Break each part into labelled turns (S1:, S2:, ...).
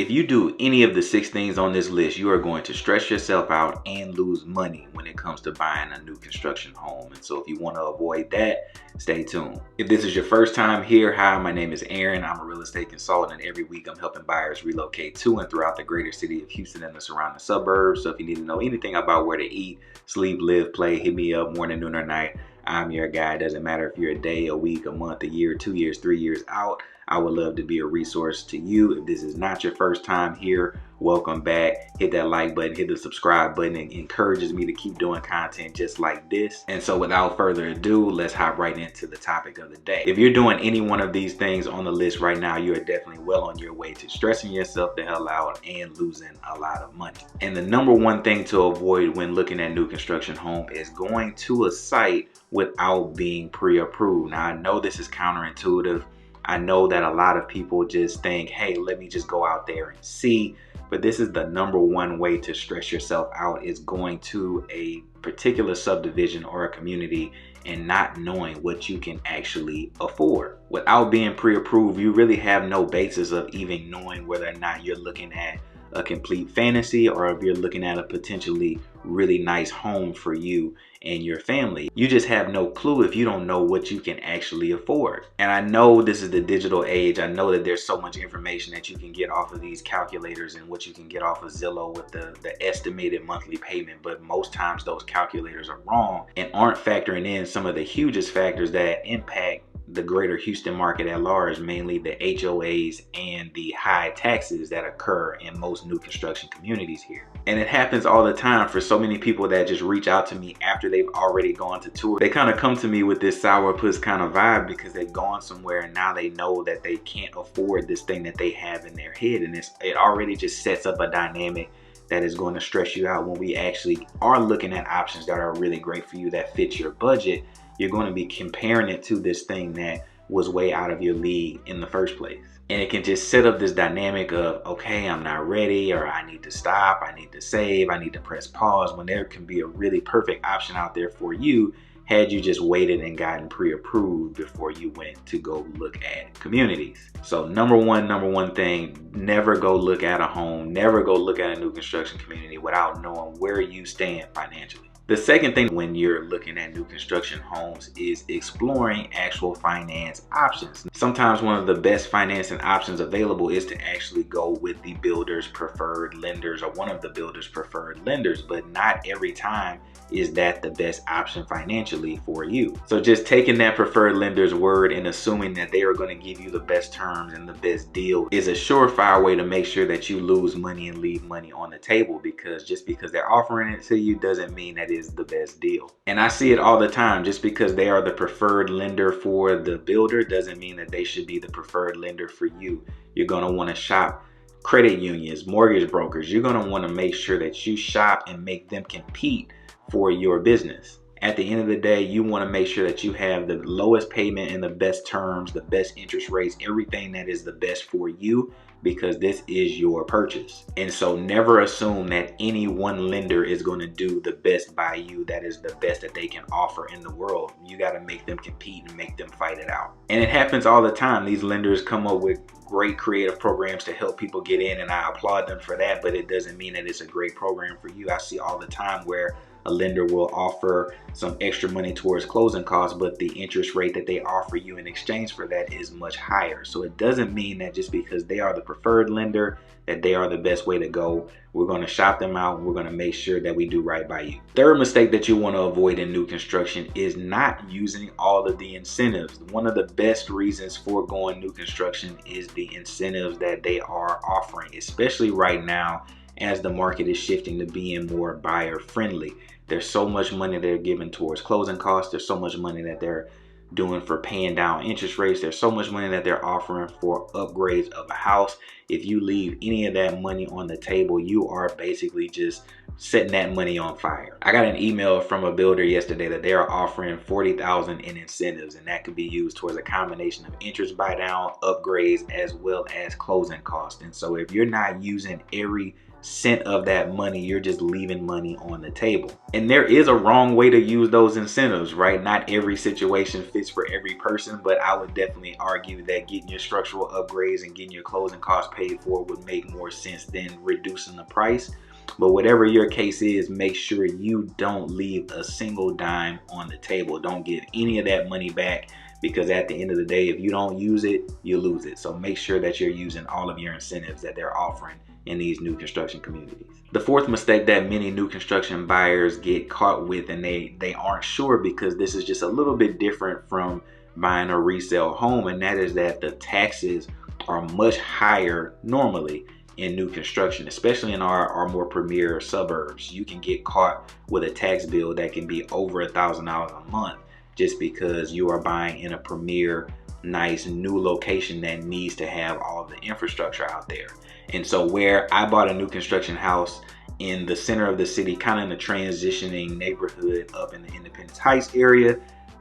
S1: If you do any of the 6 things on this list, you are going to stress yourself out and lose money when it comes to buying a new construction home. And so if you want to avoid that, stay tuned. If this is your first time here, hi, my name is Aaron. I'm a real estate consultant, and every week I'm helping buyers relocate to and throughout the greater city of Houston and the surrounding suburbs. So if you need to know anything about where to eat, sleep, live, play, hit me up morning, noon, or night. I'm your guy. It doesn't matter if you're a day, a week, a month, a year, 2 years, 3 years out. I would love to be a resource to you. If this is not your first time here, welcome back. Hit that like button, hit the subscribe button. It encourages me to keep doing content just like this. And so without further ado, let's hop right into the topic of the day. If you're doing any one of these things on the list right now, you are definitely well on your way to stressing yourself the hell out and losing a lot of money. And the number one thing to avoid when looking at new construction home is going to a site without being pre-approved. Now, I know this is counterintuitive. I know that a lot of people just think, hey, let me just go out there and see. But this is the number one way to stress yourself out, is going to a particular subdivision or a community and not knowing what you can actually afford. Without being pre-approved, you really have no basis of even knowing whether or not you're looking at a complete fantasy or if you're looking at a potentially really nice home for you and your family. You just have no clue if you don't know what you can actually afford. And I know this is the digital age. I know that there's so much information that you can get off of these calculators and what you can get off of Zillow with the estimated monthly payment, but most times those calculators are wrong and aren't factoring in some of the hugest factors that impact the greater Houston market at large, mainly the HOAs and the high taxes that occur in most new construction communities here. And it happens all the time for so many people that just reach out to me after they've already gone to tour. They kind of come to me with this sourpuss kind of vibe because they've gone somewhere and now they know that they can't afford this thing that they have in their head, and it already just sets up a dynamic that is going to stress you out. When we actually are looking at options that are really great for you, that fit your budget, you're going to be comparing it to this thing that was way out of your league in the first place. And it can just set up this dynamic of, okay, I'm not ready, or I need to stop, I need to save, I need to press pause, when there can be a really perfect option out there for you had you just waited and gotten pre-approved before you went to go look at communities. So number one thing, never go look at a home, never go look at a new construction community without knowing where you stand financially. The second thing when you're looking at new construction homes is exploring actual finance options. Sometimes one of the best financing options available is to actually go with the builder's preferred lenders or one of the builder's preferred lenders, but not every time is that the best option financially for you. So just taking that preferred lender's word and assuming that they are going to give you the best terms and the best deal is a surefire way to make sure that you lose money and leave money on the table, because just because they're offering it to you doesn't mean that is the best deal. And I see it all the time. Just because they are the preferred lender for the builder doesn't mean that they should be the preferred lender for you. You're going to want to shop credit unions, mortgage brokers. You're going to want to make sure that you shop and make them compete for your business. At the end of the day, you want to make sure that you have the lowest payment and the best terms, the best interest rates, everything that is the best for you, because this is your purchase. And so never assume that any one lender is going to do the best by you, that is the best that they can offer in the world. You got to make them compete and make them fight it out. And it happens all the time. These lenders come up with great creative programs to help people get in, and I applaud them for that, but it doesn't mean that it's a great program for you. I see all the time where a lender will offer some extra money towards closing costs, but the interest rate that they offer you in exchange for that is much higher. So it doesn't mean that just because they are the preferred lender that they are the best way to go. We're going to shop them out, and we're going to make sure that we do right by you. Third mistake that you want to avoid in new construction is not using all of the incentives. One of the best reasons for going new construction is the incentives that they are offering, especially right now as the market is shifting to being more buyer friendly. There's so much money they're giving towards closing costs. There's so much money that they're doing for paying down interest rates. There's so much money that they're offering for upgrades of a house. If you leave any of that money on the table, you are basically just setting that money on fire. I got an email from a builder yesterday that they are offering $40,000 in incentives, and that could be used towards a combination of interest buy down, upgrades, as well as closing costs. And so if you're not using every cent of that money, you're just leaving money on the table. And there is a wrong way to use those incentives, right? Not every situation fits for every person, but I would definitely argue that getting your structural upgrades and getting your closing costs paid for would make more sense than reducing the price. But whatever your case is, make sure you don't leave a single dime on the table. Don't give any of that money back, because at the end of the day, if you don't use it, you lose it. So make sure that you're using all of your incentives that they're offering in these new construction communities. The fourth mistake that many new construction buyers get caught with, and they aren't sure, because this is just a little bit different from buying a resale home, and that is that the taxes are much higher normally in new construction, especially in our more premier suburbs. You can get caught with a tax bill that can be over $1,000 a month just because you are buying in a premier, nice new location that needs to have all of the infrastructure out there. And so where I bought a new construction house in the center of the city, kind of in a transitioning neighborhood up in the Independence Heights area,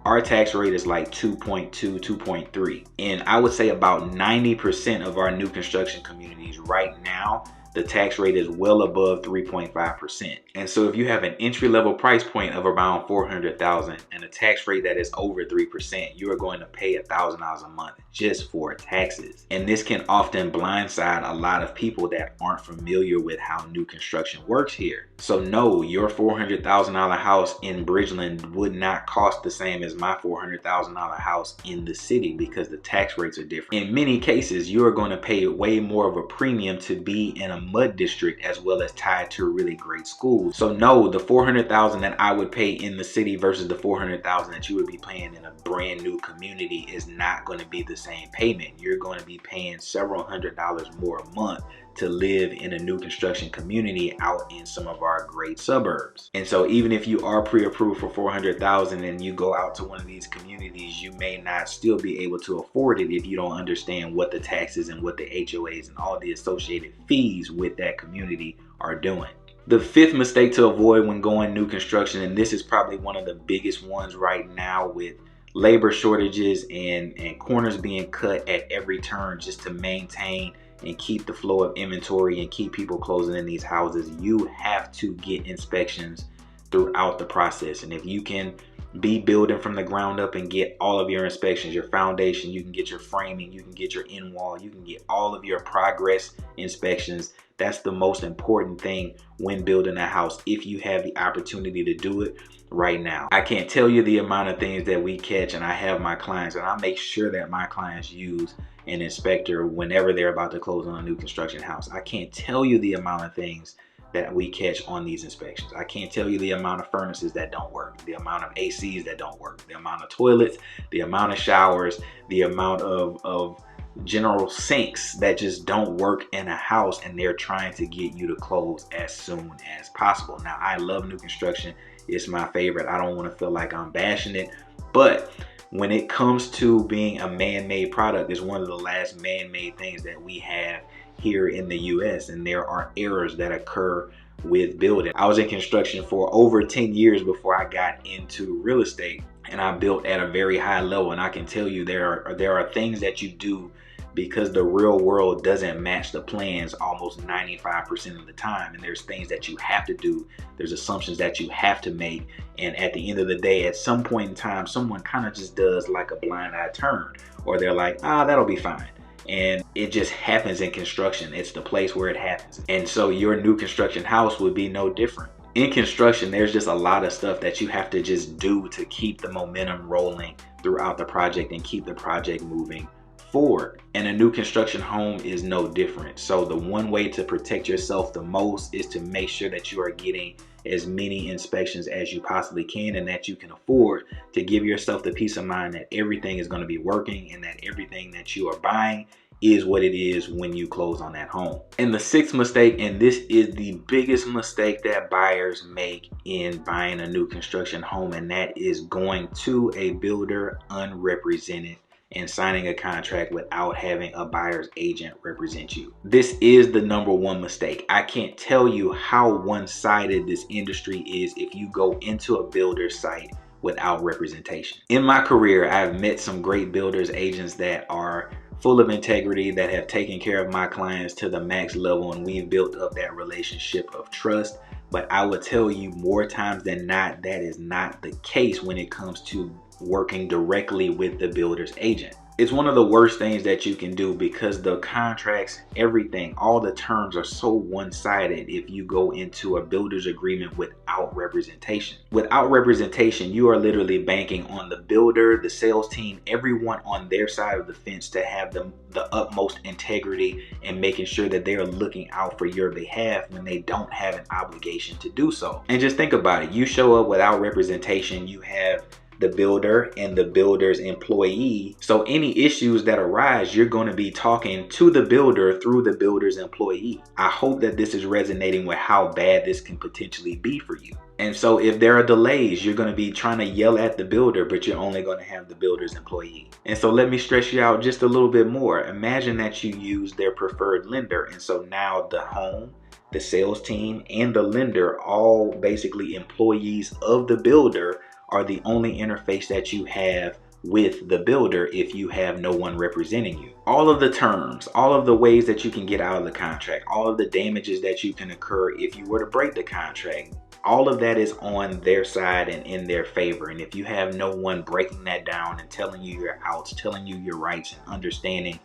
S1: our tax rate is like 2.2, 2.3. And I would say about 90% of our new construction communities right now, the tax rate is well above 3.5%. And so if you have an entry-level price point of around $400,000 and a tax rate that is over 3%, you are going to pay $1,000 a month just for taxes. And this can often blindside a lot of people that aren't familiar with how new construction works here. So no, your $400,000 house in Bridgeland would not cost the same as my $400,000 house in the city, because the tax rates are different. In many cases, you are going to pay way more of a premium to be in a mud district as well as tied to a really great school. So no, the $400,000 that I would pay in the city versus the $400,000 that you would be paying in a brand new community is not going to be the same payment. You're going to be paying several $100s more a month to live in a new construction community out in some of our great suburbs. And so even if you are pre-approved for $400,000 and you go out to one of these communities, you may not still be able to afford it if you don't understand what the taxes and what the HOAs and all the associated fees with that community are doing. The fifth mistake to avoid when going new construction, and this is probably one of the biggest ones right now with labor shortages and corners being cut at every turn just to maintain and keep the flow of inventory and keep people closing in these houses, you have to get inspections throughout the process. And if you can be building from the ground up and get all of your inspections, your foundation, you can get your framing, you can get your end wall, you can get all of your progress inspections. That's the most important thing when building a house, if you have the opportunity to do it right now. I can't tell you the amount of things that we catch, and I have my clients, and I make sure that my clients use an inspector whenever they're about to close on a new construction house. I can't tell you the amount of things that we catch on these inspections. I can't tell you the amount of furnaces that don't work, the amount of ACs that don't work, the amount of toilets, the amount of showers, the amount of general sinks that just don't work in a house, and they're trying to get you to close as soon as possible. Now, I love new construction. It's my favorite. I don't want to feel like I'm bashing it, but when it comes to being a man-made product, it's one of the last man-made things that we have here in the US, and there are errors that occur with building. I was in construction for over 10 years before I got into real estate, and I built at a very high level, and I can tell you there are things that you do because the real world doesn't match the plans almost 95% of the time, and there's things that you have to do, there's assumptions that you have to make, and at the end of the day, at some point in time, someone kind of just does like a blind eye turn, or they're like, that'll be fine. And it just happens in construction. It's the place where it happens. And so your new construction house would be no different. In construction, there's just a lot of stuff that you have to just do to keep the momentum rolling throughout the project and keep the project moving forward. And a new construction home is no different. So the one way to protect yourself the most is to make sure that you are getting as many inspections as you possibly can, and that you can afford, to give yourself the peace of mind that everything is going to be working and that everything that you are buying is what it is when you close on that home. And the sixth mistake, and this is the biggest mistake that buyers make in buying a new construction home, and that is going to a builder unrepresented and signing a contract without having a buyer's agent represent you. This is the number one mistake. I can't tell you how one-sided this industry is if you go into a builder's site without representation. In my career, I've met some great builders agents that are full of integrity, that have taken care of my clients to the max level, and we've built up that relationship of trust. But I would tell you, more times than not, that is not the case when it comes to working directly with the builder's agent. It's one of the worst things that you can do, because the contracts, everything, all the terms are so one-sided if you go into a builder's agreement without representation. Without representation, you are literally banking on the builder, the sales team, everyone on their side of the fence to have the utmost integrity and making sure that they are looking out for your behalf when they don't have an obligation to do so. And just think about it. You show up without representation, you have the builder and the builder's employee. So any issues that arise, you're going to be talking to the builder through the builder's employee. I hope that this is resonating with how bad this can potentially be for you. And so if there are delays, you're going to be trying to yell at the builder, but you're only going to have the builder's employee. And so let me stress you out just a little bit more. Imagine that you use their preferred lender. And so now the home, the sales team, and the lender, all basically employees of the builder, are the only interface that you have with the builder if you have no one representing you. All of the terms, all of the ways that you can get out of the contract, all of the damages that you can incur if you were to break the contract, all of that is on their side and in their favor. And if you have no one breaking that down and telling you your outs, telling you your rights, and understanding,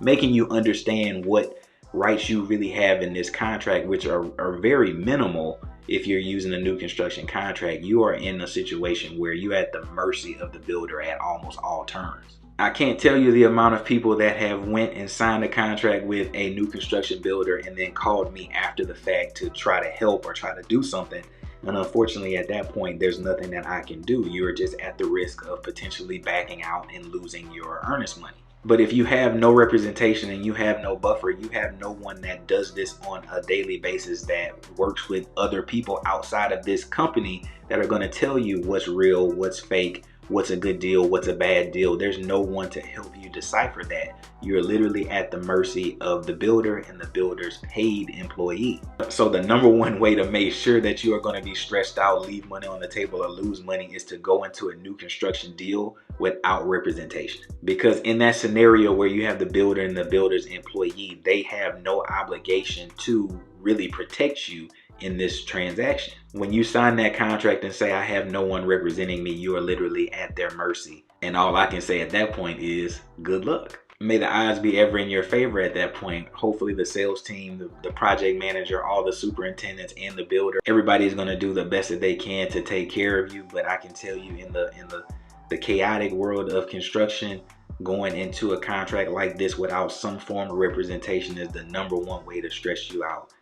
S1: making you understand what rights you really have in this contract, which are very minimal. If you're using a new construction contract, you are in a situation where you're at the mercy of the builder at almost all turns. I can't tell you the amount of people that have went and signed a contract with a new construction builder and then called me after the fact to try to help or try to do something. And unfortunately, at that point, there's nothing that I can do. You're just at the risk of potentially backing out and losing your earnest money. But if you have no representation and you have no buffer, you have no one that does this on a daily basis, that works with other people outside of this company that are going to tell you what's real, what's fake, what's a good deal, what's a bad deal. There's no one to help you decipher that. You're literally at the mercy of the builder and the builder's paid employee. So the number one way to make sure that you are going to be stressed out, leave money on the table, or lose money is to go into a new construction deal without representation. Because in that scenario where you have the builder and the builder's employee, they have no obligation to really protect you in this transaction. When you sign that contract and say, I have no one representing me, you are literally at their mercy. And all I can say at that point is good luck. May the odds be ever in your favor at that point. Hopefully the sales team, the project manager, all the superintendents, and the builder, everybody's going to do the best that they can to take care of you. But I can tell you, in the chaotic world of construction, going into a contract like this without some form of representation is the number one way to stress you out.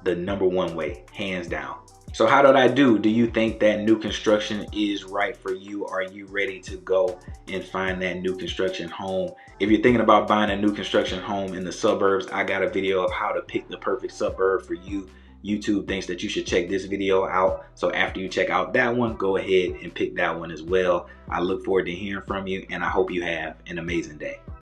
S1: The number one way, hands down. So how did I do? Do you think that new construction is right for you? Are you ready to go and find that new construction home? If you're thinking about buying a new construction home in the suburbs, I got a video of how to pick the perfect suburb for you. YouTube thinks that you should check this video out. So after you check out that one, go ahead and pick that one as well. I look forward to hearing from you, and I hope you have an amazing day.